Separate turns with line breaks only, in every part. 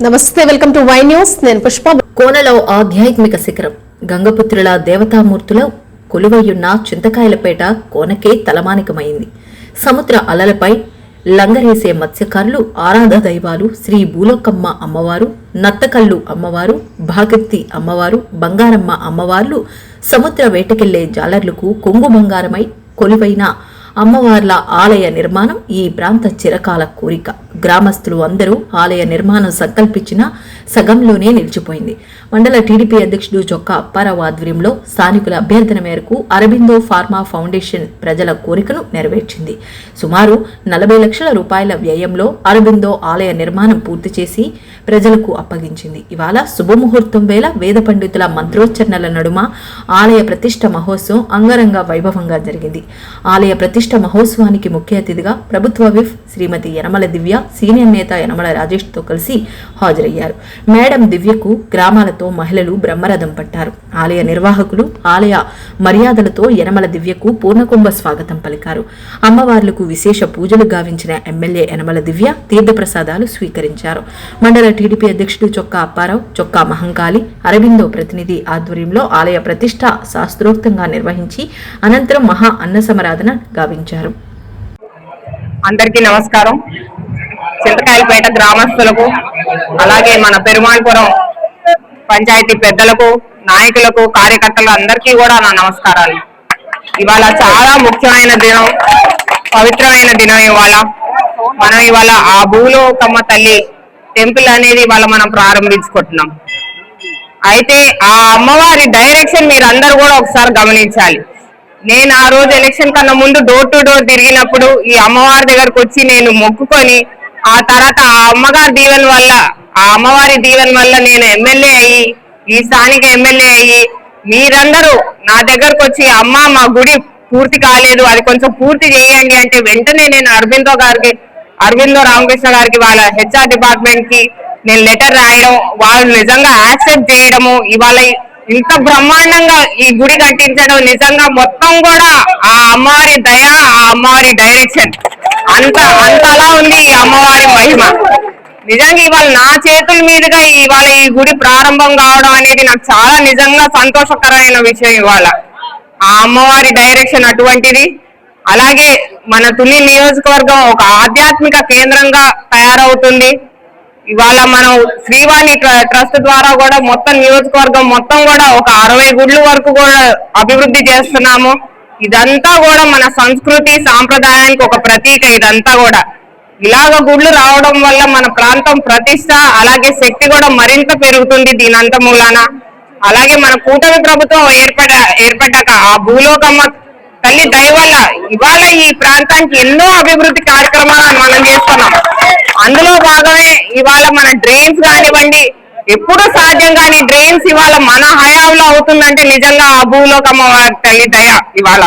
నమస్తే, welcome to Y news. నేను పుష్ప.
కోనలో ఆధ్యాత్మిక శిఖరం గంగపుత్రుల దేవతామూర్తుల కొలువయ్యున్న చింతకాయలపేట కోనకే తలమానికమైంది. సముద్ర అలలపై లంగరేసే మత్స్యకారులు ఆరాధ దైవాలు శ్రీ భూలోకమ్మ అమ్మవారు, నత్తకల్లు అమ్మవారు, భాగత్తి అమ్మవారు, బంగారమ్మ అమ్మవార్లు సముద్ర వేటకెళ్లే జాలర్లకు కొంగు బంగారమై కొలువైన అమ్మవార్ల ఆలయ నిర్మాణం ఈ ప్రాంత చిరకాల కోరిక. గ్రామస్తులు అందరూ ఆలయ నిర్మాణం సంకల్పించిన సగంలోనే నిలిచిపోయింది. మండల టీడీపీ అధ్యక్షుడు చొక్కా అప్పారావు ఆధ్వర్యంలో స్థానికుల అభ్యర్థన మేరకు అరబిందో ఫార్మా ఫౌండేషన్ ప్రజల కోరికను నెరవేర్చింది. సుమారు 40 లక్షల రూపాయల వ్యయంలో అరబిందో ఆలయ నిర్మాణం పూర్తి చేసి ప్రజలకు అప్పగించింది. ఇవాళ శుభముహూర్తం వేళ వేద పండితుల మంత్రోచ్చరణల నడుమ ఆలయ ప్రతిష్ఠ మహోత్సవం అంగరంగ వైభవంగా జరిగింది. ఆలయ ప్రతిష్ఠ మహోత్సవానికి ముఖ్య అతిథిగా ప్రభుత్వ విప్ శ్రీమతి యనమల దివ్య, సీనియర్ నేత యనమల రాజేష్ తో కలిసి హాజరయ్యారు. మేడం దివ్యకు గ్రామాలతో మహిళలు బ్రహ్మరథం పట్టారు. ఆలయ నిర్వాహకులు ఆలయ మర్యాదలతో యనమల దివ్యకు పూర్ణకుంభ స్వాగతం పలికారు. అమ్మవార్లకు విశేష పూజలు గావించిన ఎమ్మెల్యే యనమల దివ్య తీర్థప్రసాదాలు స్వీకరించారు. మండల టీడీపీ అధ్యక్షుడు చొక్కా అప్పారావు, చొక్కా మహంకాళి, అరబిందో ప్రతినిధి ఆధ్వర్యంలో ఆలయ ప్రతిష్ఠ శాస్త్రోక్తంగా నిర్వహించి అనంతరం మహా అన్న సమరాధన గావించారు.
అందరికీ నమస్కారం. చింతకాయలపేట గ్రామస్తులకు, అలాగే మన పెరుమాళపురం పంచాయతీ పెద్దలకు, నాయకులకు, కార్యకర్తలు అందరికీ కూడా నా నమస్కారాలు. ఇవాళ చాలా ముఖ్యమైన దినం, పవిత్రమైన దినం. ఇవాళ ఆ భూలోకమ్మ తల్లి టెంపుల్ అనేది ఇవాళ మనం ప్రారంభించుకుంటున్నాం. అయితే ఆ అమ్మవారి డైరెక్షన్ మీరు అందరూ కూడా ఒకసారి గమనించాలి. నేను ఆ రోజు ఎలక్షన్ కన్నా ముందు డోర్ టు డోర్ తిరిగినప్పుడు ఈ అమ్మవారి దగ్గరకు వచ్చి నేను మొక్కుకొని, ఆ తర్వాత ఆ అమ్మగారి దీవెన వల్ల, ఆ అమ్మవారి దీవెన వల్ల నేను ఎమ్మెల్యే అయ్యి, ఈ స్థానిక ఎమ్మెల్యే అయ్యి, మీరందరూ నా దగ్గరకు వచ్చి అమ్మ మా గుడి పూర్తి కాలేదు, అది కొంచెం పూర్తి చేయండి అంటే వెంటనే నేను అరబిందో రామకృష్ణ గారికి, వాళ్ళ హెచ్ఆర్ డిపార్ట్మెంట్ కి నేను లెటర్ రాయడం, వాళ్ళు నిజంగా యాక్సెప్ట్ చేయడము, ఇవాళ ఇంత బ్రహ్మాండంగా ఈ గుడి కట్టించడం నిజంగా మొత్తం కూడా ఆ అమ్మవారి దయ, ఆ అమ్మవారి డైరెక్షన్ అంతలా ఉంది ఈ అమ్మవారి మహిమ. నిజంగా ఇవాళ నా చేతుల మీదుగా ఇవాళ ఈ గుడి ప్రారంభం కావడం అనేది నాకు చాలా నిజంగా సంతోషకరమైన విషయం. ఇవాళ ఆ అమ్మవారి డైరెక్షన్ అటువంటిది. అలాగే మన తుని నియోజకవర్గం ఒక ఆధ్యాత్మిక కేంద్రంగా తయారవుతుంది. ఇవాళ మనం శ్రీవాణి ట్రస్ట్ ద్వారా కూడా మొత్తం నియోజకవర్గం మొత్తం కూడా ఒక 60 గుడ్ల వరకు కూడా అభివృద్ధి చేస్తున్నాము. ఇదంతా కూడా మన సంస్కృతి సాంప్రదాయానికి ఒక ప్రతీక. ఇదంతా కూడా ఇలాగ గుడ్లు రావడం వల్ల మన ప్రాంతం ప్రతిష్ట, అలాగే శక్తి కూడా మరింత పెరుగుతుంది దీనంత మూలాన. అలాగే మన కూటమి ప్రభుత్వం ఏర్పడ్డాక ఆ భూలోకమ్మ తల్లి దయ వల్ల ఇవాళ ఈ ప్రాంతానికి ఎన్నో అభివృద్ధి కార్యక్రమాలను మనం చేస్తున్నాం. అందులో భాగమే ఇవాళ మన డ్రైన్స్ కానివ్వండి, ఎప్పుడు సాధ్యం కాని డ్రైన్స్ ఇవాళ మన హయాంలో అవుతుందంటే నిజంగా ఆ భూలోకమ్మ తల్లి దయ. ఇవాళ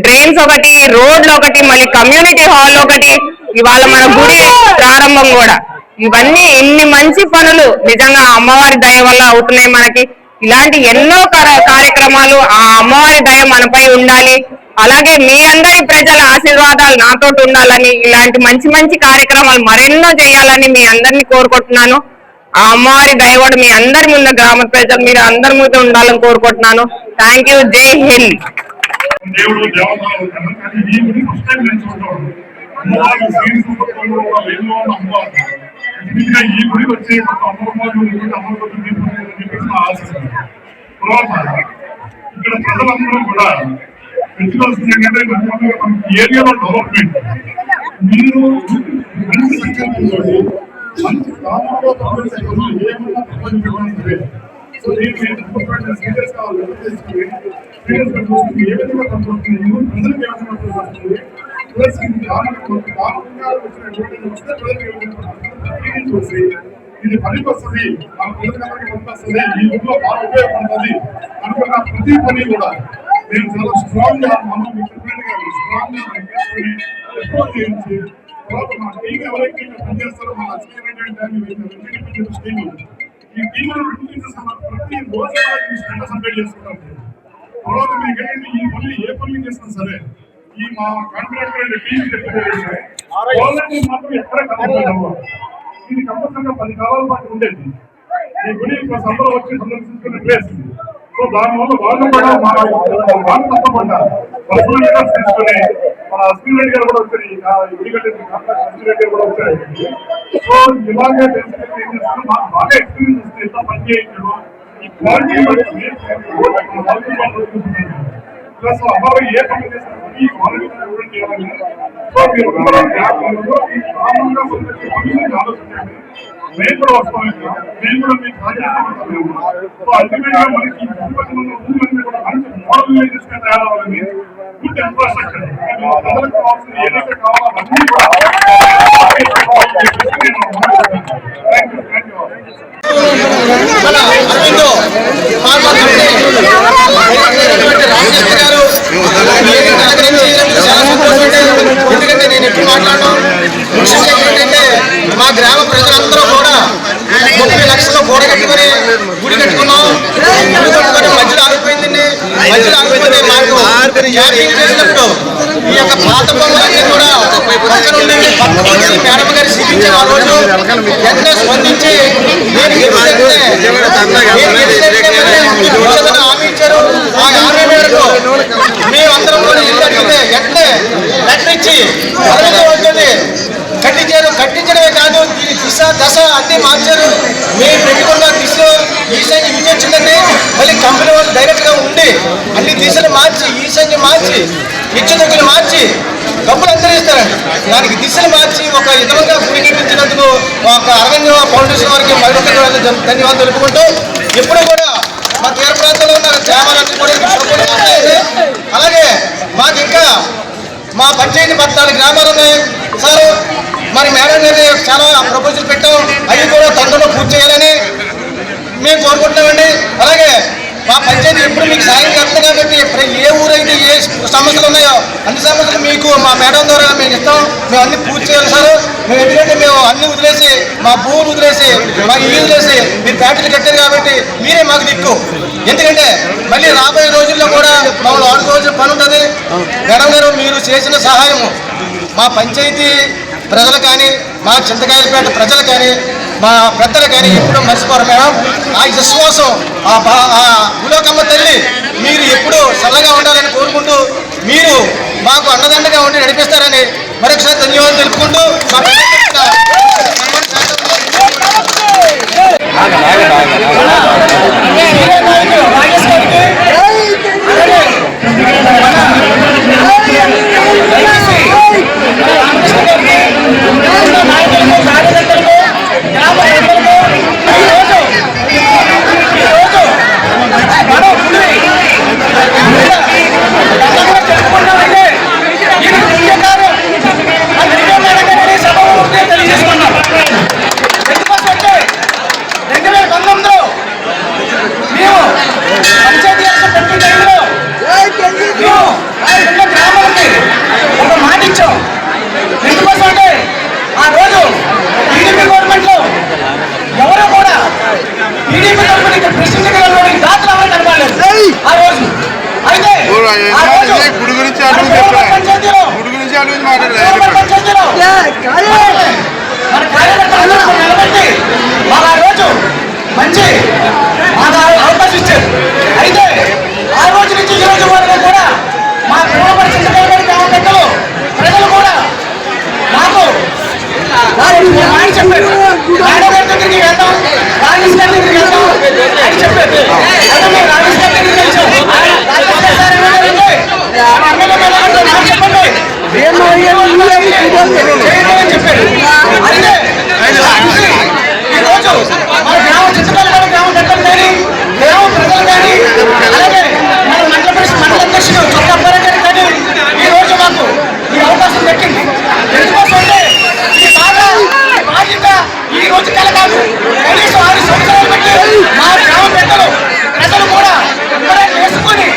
డ్రైన్స్ ఒకటి, రోడ్లు ఒకటి, మళ్ళీ కమ్యూనిటీ హాల్ ఒకటి, ఇవాళ మన గుడి ప్రారంభం కూడా, ఇవన్నీ ఇన్ని మంచి పనులు నిజంగా అమ్మవారి దయ వల్ల అవుతున్నాయి మనకి. ఇలాంటి ఎన్నో కార్యక్రమాలు ఆ అమ్మవారి దయ మనపై ఉండాలి. అలాగే మీ అందరి ప్రజల ఆశీర్వాదాలు నాతో ఉండాలని, ఇలాంటి మంచి మంచి కార్యక్రమాలు మరెన్నో చేయాలని మీ అందరినీ కోరుకుంటున్నాను. ఆ అమ్మవారి దయ కూడా మీ అందరి ముందు, గ్రామ ప్రజలు మీరు అందరి ముందు ఉండాలని కోరుకుంటున్నాను. Thank you. జై హింద్.
ఈ గుడి వచ్చే ఇక్కడ ప్రజలందరూ కూడా పెట్టుకోవాల్సింది ఏంటంటే ఏరియాలో డెవలప్మెంట్ మీరు మంచి సంకల్పంతో మంచి గ్రామంలో ఏమన్నా ప్రపంచం సరే. సో దీనికి సీరియస్ కావాలి, ఏ విధంగా కనపడుతుంది, ప్రజలకు ఏమన్నా ప్లస్ చూసి ఇది పనికి వస్తుంది, మన పిల్లలకి వస్తుంది, ఈ ఊళ్ళో బాగా ఉపయోగపడుతుంది అనుకున్న ప్రతి పని కూడా నేను చాలా స్ట్రాంగ్ గా చేయించి తర్వాత మన టీం ఎవరైతే పనిచేస్తారో మన ఈ టీంలో ప్రతి రోజు సబ్మిట్ చేసుకుంటాం. తర్వాత మీకు ఏంటంటే ఈ పనులు ఏ పనులు చేసినా సరే ఈ మా కాంట్రాక్టర్ టీం వాళ్ళకి మాత్రం ఎక్కడ కనపడదు. ఇది కంపల్సరిగా 10 కాలాల పాటు ఉండేది. ఈ గుడి అందరూ వచ్చి సందర్శించుకునే ప్లేస్. సో దానివల్ల వాళ్ళు కూడా వాళ్ళు తప్పపడ్డారు. తీసుకుని మన అశ్విన్ రెడ్డి గారు కూడా వచ్చారు. ఈ గుడి కట్టిన అశ్విన్ రెడ్డి గారు కూడా వచ్చారు. సో ఇలాగే బాగా ఎక్స్పీరియన్స్ వస్తే ఎంత పని చేయించడం ఈ క్వాలిటీ ప్లస్ అమ్మాయి ఏ పని చేస్తారు ఈ క్వాలిటీ చేయాలని. సో మీరు కామన్గా ఆలోచించండి. నేను కూడా వస్తాను. నేను కూడా మీకు సాధ్యపడతాను. సో అల్టిమేట్ గా మనకి ఊళ్ళన్నీ కూడా మంచి మోడల్ విలేజెస్ గా తయారవ్వాలని గుడ్ ఇన్ఫ్రాస్ట్రక్చర్ ప్రజలకు కావాల్సిన ఏదైతే కావాలో అవన్నీ కూడా
ఎందుకంటే నేను ఎప్పుడు మాట్లాడడం ముఖ్యంగా ఏంటంటే మా గ్రామ ప్రజలందరూ కూడా 30 లక్షలు గోడ కట్టుకుని గుడి కట్టుకున్నాం. గుడి కట్టుకుని మధ్యలో ఆగిపోయిందండి. మధ్యలో ఆగిపోతే మాకు క్యాంపింగ్ చేసినప్పుడు ఈ యొక్క పాత బొమ్మలన్నీ కూడా మేడం గారు చూపించిన ఆ రోజు ఎంతో స్పందించి హామీ ఇచ్చారు. ఆ హామీ మేరకు మేమందరం కూడా ఇల్లు అడిగితే వెంటనే లెటర్ ఇచ్చి అవుతుంది కట్టించారు. కట్టించడమే కాదు దీని దిశ దశ అన్ని మార్చారు. మేము పెట్టుకున్న దిశలో ఈశాన్య విజయం వచ్చిందండి. మళ్ళీ కంపెనీ వాళ్ళు డైరెక్ట్ గా ఉండి అన్ని దిశలు మార్చి ఈశాన్య మార్చి ఇచ్చుదగ్గులు మార్చి డబ్బులు అందరూ ఇస్తారండి. దానికి దిశలు మార్చి ఒక విధంగా గుడి కట్టించినందుకు ఒక అరవింద ఫౌండేషన్ వారికి మరొకటి ధన్యవాదాలు తెలుపుకుంటూ ఎప్పుడు కూడా మా తీర ప్రాంతంలో ఉన్న గ్రామాలన్నీ కూడా అలాగే మాకు ఇంకా మా పంచాయతీ 14 గ్రామాలు ఉన్నాయి సార్. మరి మేడం గారి చాలా ప్రపోజల్ పెట్టాం. అవి కూడా తొందరలో పూర్తి చేయాలని మేము కోరుకుంటున్నామండి. అలాగే మా పంచాయతీ ఎప్పుడు మీకు సాయం చేస్తాం కాబట్టి ఏ ఊరైతే ఏ సమస్యలు ఉన్నాయో అన్ని సమస్యలు మీకు మా మేడం ద్వారా మేము ఇస్తాం. మేము అన్ని పూర్తి చేయాలి సార్. మేము ఎందుకంటే మేము అన్ని వదిలేసి మా భూములు వదిలేసి మా ఇల్లు వదిలేసి మీరు ఫ్యాక్టరీలు కట్టారు కాబట్టి మీరే మాకు దిక్కు. ఎందుకంటే మళ్ళీ రాబోయే రోజుల్లో కూడా మమ్మల్ని ఆడుకోవాల్సిన పని ఉంటుంది. మేడం గారు మీరు చేసిన సహాయము మా పంచాయతీ ప్రజలు కానీ మా చింతకాయలపేట ప్రజలు కానీ మా పెద్దలు కానీ ఎప్పుడూ మర్చిపోరు మేడం. ఆ విశ్వాసం ఆ గులోకమ్మ తల్లి మీరు ఎప్పుడూ చల్లగా ఉండాలని కోరుకుంటూ మీరు మాకు అండదండగా ఉండి నడిపిస్తారని మరొకసారి ధన్యవాదాలు తెలుపుకుంటూ మా మంచి అవకాశం ఇచ్చారు. అయితే ఆ రోజు నుంచి ఈ రోజు వరకు కూడా మా పెద్దలు ప్రజలు కూడా మాకు మాట చెప్పారు. మేడం గారి దగ్గరికి వెళ్తాం, రాజేష్ గారి దగ్గరికి వెళ్తాం అని చెప్పారు. రాజేష్ గారి దగ్గరికి వచ్చాం. చెప్పండి చెప్పారు. అయితే ఈరోజు మన గ్రామ చింతకాయలపేట గ్రామ పెద్దలు కానీ గ్రామ ప్రజలు కానీ అలాగే మన మండల పరిషత్ మండల అధ్యక్షుడు చొక్కాపేట గారు కానీ ఈరోజు మాకు ఈ అవకాశం దక్కింది. ఎందుకోసం అంటే ఈ బాధ్యత ఈ రోజు కల కాదు. కనీసం 6 సంవత్సరాలు బట్టి మా గ్రామ పెద్దలు ప్రజలు కూడా వేసుకొని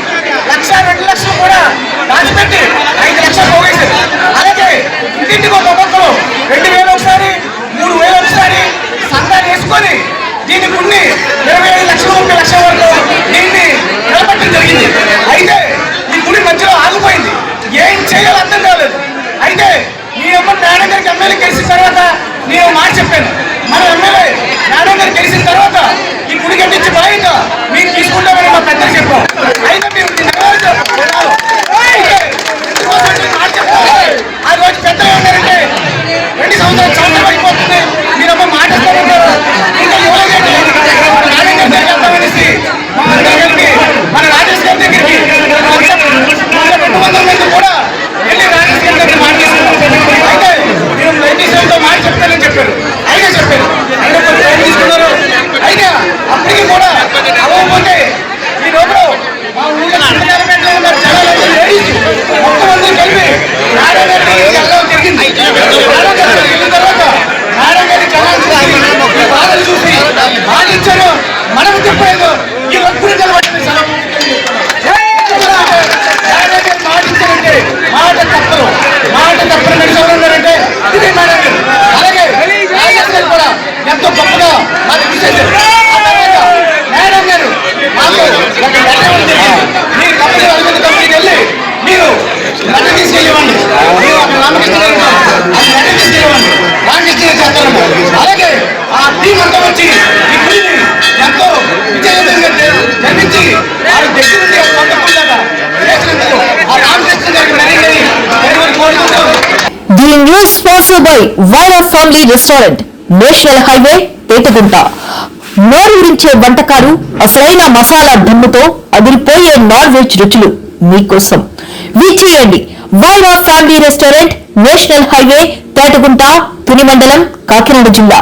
1,00,000, 2 లక్షలు కూడా దాచిపెట్టి 5 లక్షలు పోగేశారు. అలాగే ఇంటింటికి ఒక ఒక్కొక్కరు 2,000 ఒకసారి 3,000 ఒకసారి సంఘాన్ని వేసుకొని దీని గుడిని 25 లక్షలు 30 లక్షల వరకు దీన్ని నిలబెట్టడం జరిగింది. అయితే ఈ గుడి మధ్యలో ఆగిపోయింది. ఏం చేయాలో అర్థం కాలేదు. అయితే ఈ అమ్మ మేడం గారికి ఎమ్మెల్యే గెలిచిన తర్వాత నేను మాట చెప్పాను. మన ఎమ్మెల్యే మేడం గారు గెలిచిన తర్వాత ఈ గుడి కట్టించి బాధ్యత మీరు తీసుకుంటామని మా పెద్దలు చెప్పాం. అయితే మీరు ఆ రోజు పెద్దలు ఉన్నారంటే 2 సంవత్సరాలు అయిపోతుంది, మీరమ్మ మాట ఇస్తారంటారు. ఇంకా ఇవ్వలేదండి మేడం గారి దగ్గర వెళ్తామనేసి మా అన్నయ్య గారికి మన రాజేష్ గారి దగ్గరికి 200 మంది కూడా వెళ్ళి రాజేష్ గారి దగ్గర మాట తీసుకున్నాం. అయితే మీరు 97తో మాట చెప్తానని చెప్పారు, అయినా చెప్పారు, అయినా కొంచెం తీసుకున్నారు. అయితే అప్పటికి కూడా అవ్వకపోతే ఈ రోజు మా ఊళ్ళో చింతకాయలపేటలో ఉన్న జనాలు లేడీస్ మొత్తం అందరూ కలిపి మేడం గారికి వెళ్ళడం జరిగింది. మేడం గారు వెళ్ళిన తర్వాత మేడం గారి జనాలు చూసి ఈ బాధలు చూసి బాధించారు. మనం చెప్పలేదు ఈ ఒక్కరు కలవట్లేదు సెలవు మాటించారంటే మాట తప్పరు, మాట తప్పరు నడిచేవారు ఉన్నారంటే ఇదే మేడం గారు. అలాగే రాజేష్ గారు కూడా ఎంతో గొప్పగా మాకు విశేషం. మేడం గారు మాకు ఒక లెటర్ ఇవ్వడం జరిగింది. మీరు కంపెనీ వాళ్ళ కంపెనీకి వెళ్ళి మీరు లెటర్ తీసుకెళ్ళివ్వండి. మీరు అక్కడ రామకృష్ణ గారు అది లెటర్ తీసుకెళ్ళివ్వండి, రామకృష్ణ గారు చేస్తారమ్మా. అలాగే ఆ టీం అంతా వచ్చి ఈ గుడిని ఎంతో విజయవంతంగా జరిపించి వాళ్ళ దగ్గర నుండి కొంతమంది చేసినందుకు ఆ రామకృష్ణ గారికి మరీ కోరుకుంటాం.
The news sponsored by Vaira family restaurant, national highway, Petagunta. నోరూరించే వంటకాలు, అసలైన మసాలా దమ్ముతో అదిరిపోయే నాన్ వెజ్ రుచులు మీకోసం. విచ్చేయండి Vaira family restaurant, national highway, Petagunta, Tuni మండలం, కాకినాడ జిల్లా.